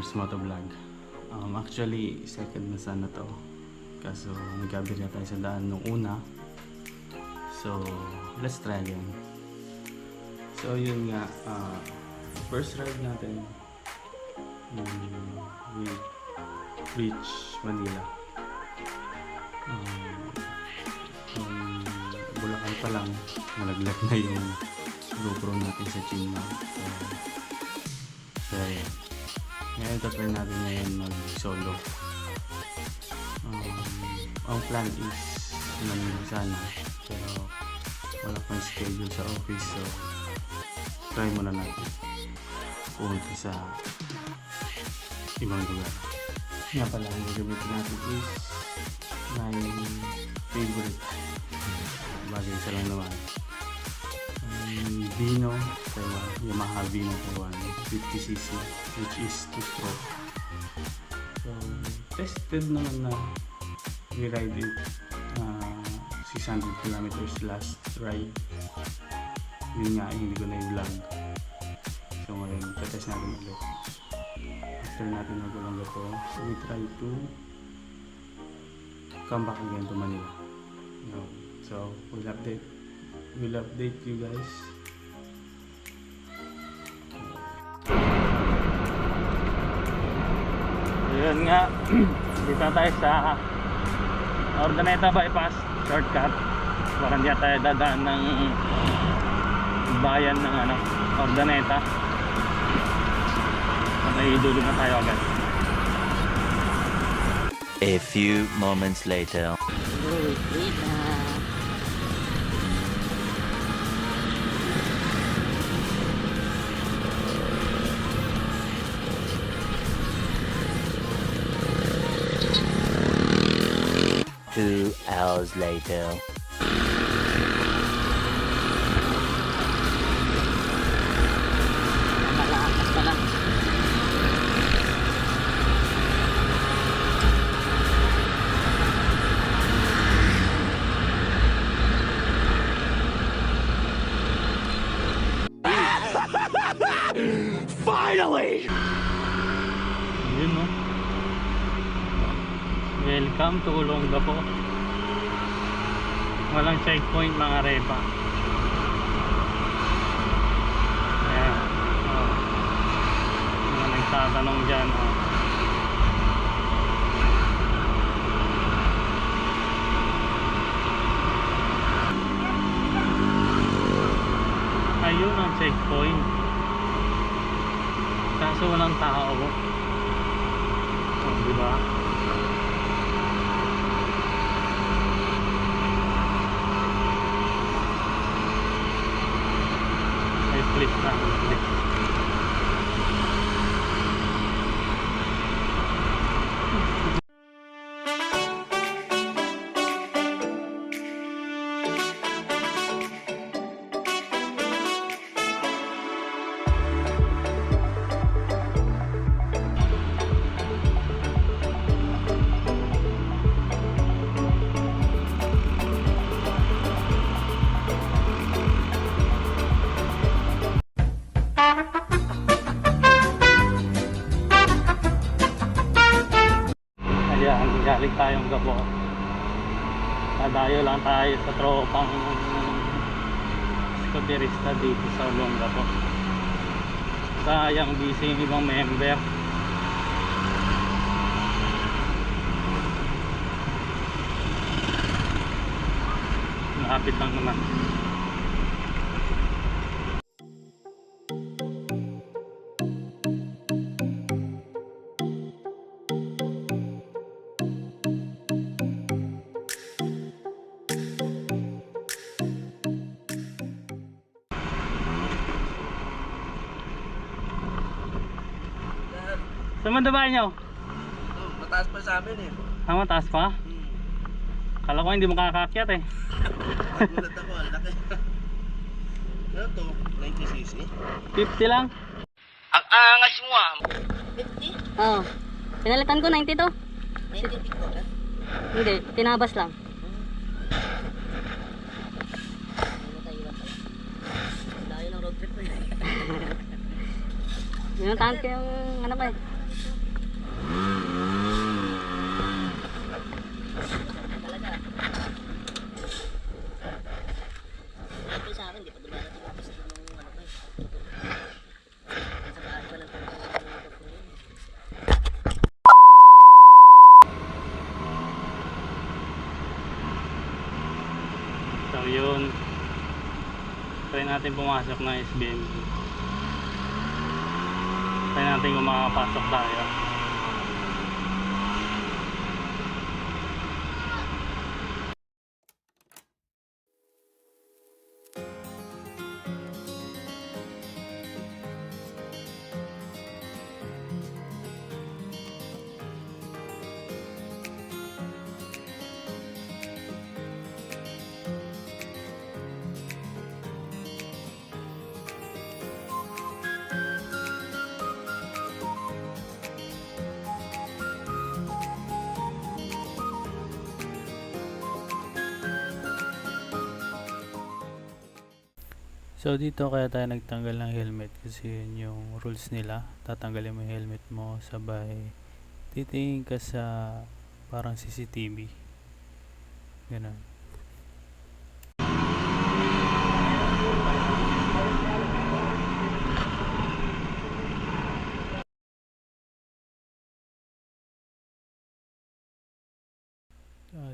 first motovlog. Actually, second na sana to. Kaso nagkabirya tayo sa daan nung una. So, let's try again. So, yun nga. First ride natin. We reach Manila. Bulacan pa lang. Malaglag na yung GoPro natin sa China. So yeah. Ngayon try natin ngayon mag-solo. Ang plan is Manila sana. Pero wala pang schedule sa office. So try muna natin pumunta sa ibang lugar. Nga pala ang gagamitin natin is my favorite bagay sa lang naman. Vino Taiwan, Yamaha Vino Taiwan 50cc, which is 2-stroke. So tested naman na we ride it 600 kilometers last ride. Yun nga, hindi ko na i-vlog. So ngayon, tatest natin ulit. After natin mag-Olongapo, so we try to come back again to Manila. So we'll update you guys. Yun nga, dito tayo sa Ordaneta bypass shortcut para hindi tayo dadaan ng bayan ng Ordaneta. May dulo na tayo agad. A few moments later. Two hours later. Finally! Yun no? Welcome to Olongapo. Walang checkpoint mga repa. Ayan. Mga nagtatanong dyan. Ayun ang checkpoint. Kaso walang tao. Diba? Ay, flip na. Flip. Galing tayong Gabo. Kadayo lang tayo sa tropang skuterista dito sa Olongapo. Sayang busy yung ibang member. Malapit lang naman. Saan man dabayan nyo? Mataas pa sa amin eh. Mataas pa? Kala ko hindi makakakyat eh. Nagulat ako, ang laki. Ano to? 90cc? 50 lang? Ang angas mo ah! 50? Oo. Pinalitan ko 90 to. 90 ko na? Hindi, tinabas lang. Layo ng road trip ko eh. Yung tank yung ano ba eh. natin pumasok ng SBM. Try natin kung makapasok tayo. So dito kaya tayo nagtanggal ng helmet kasi yun yung rules nila. Tatanggalin mo yung helmet mo, sabay titingin ka sa parang CCTV. Ganun.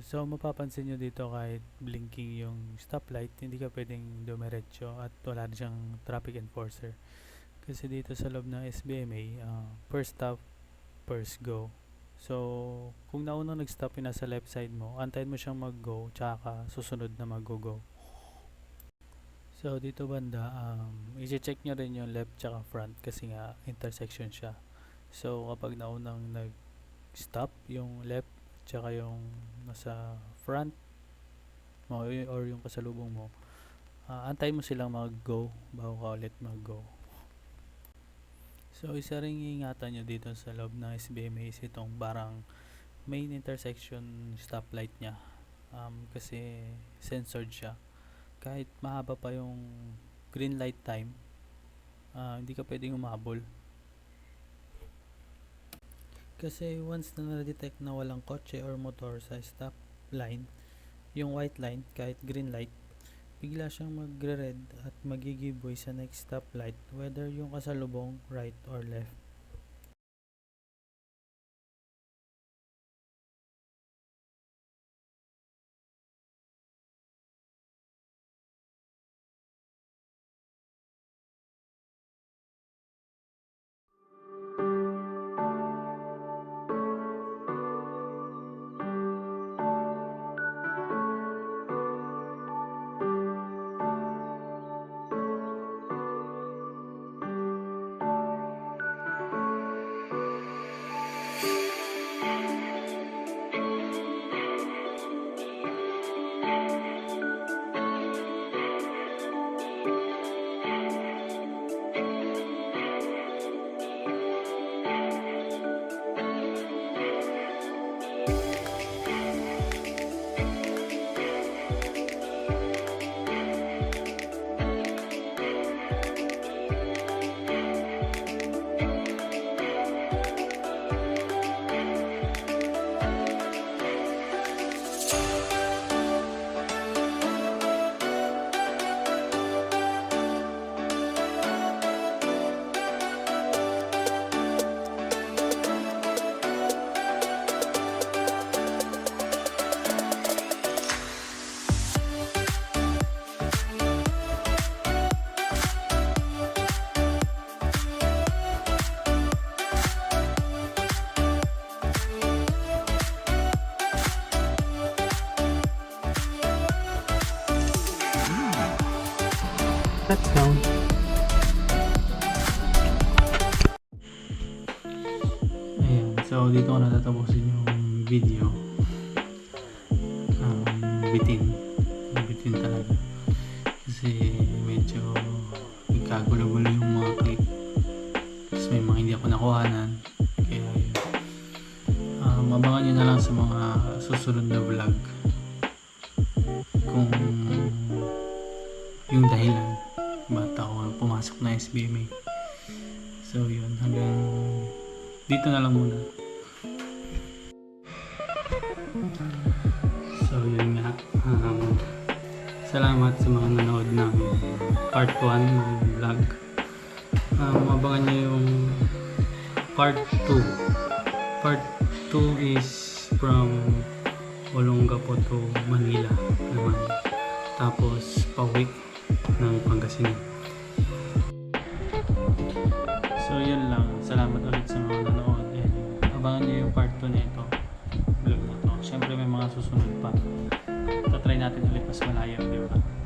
So mapapansin nyo dito kahit blinking yung stoplight, hindi ka pwedeng dumiretso at wala rin siyang traffic enforcer. Kasi dito sa loob ng SBMA, first stop, first go. So kung naunang nag-stop yung nasa left side mo, antayin mo siyang mag-go, tsaka susunod na mag-go. So dito banda, i-check nyo rin yung left tsaka front kasi nga intersection siya. So kapag naunang nag-stop yung left tsaka yung nasa front mo or yung kasalubong mo, antay mo silang mag-go bago ka ulit mag-go. So isa ring ingatan nyo dito sa loob ng SBMA is itong parang main intersection stoplight nya, kasi censored siya. Kahit mahaba pa yung green light time, hindi ka pwedeng umabol. Kasi once na na-detect na walang kotse or motor sa stop line, yung white line, kahit green light, bigla siyang magre-red at mag-give way sa next stop light, whether yung kasalubong, right or left. Let's go. Ayan, so dito ko natatapusin yung video. Bitin talaga. Kasi medyo nagkagulo-gulo yung mga clip. Tapos may mga hindi ako nakuhanan. Kaya yun. Abangan nyo na lang sa mga susunod na vlog kung yung dahilan ba't ako pumasok na SBMA. So yun, hanggang dito na lang muna. So yun nga, salamat sa mga nanood ng part 1 ng vlog. Abangan nyo yung part 2. Part 2 is from Olongapo to Manila naman. Tapos pauwi ng Pangasinan. So yun lang, salamat ulit sa mga nanood, and abangan nyo yung part 2 nito vlog na to. Syempre may mga susunod pa, tatry natin ulit mas malayo, di ba?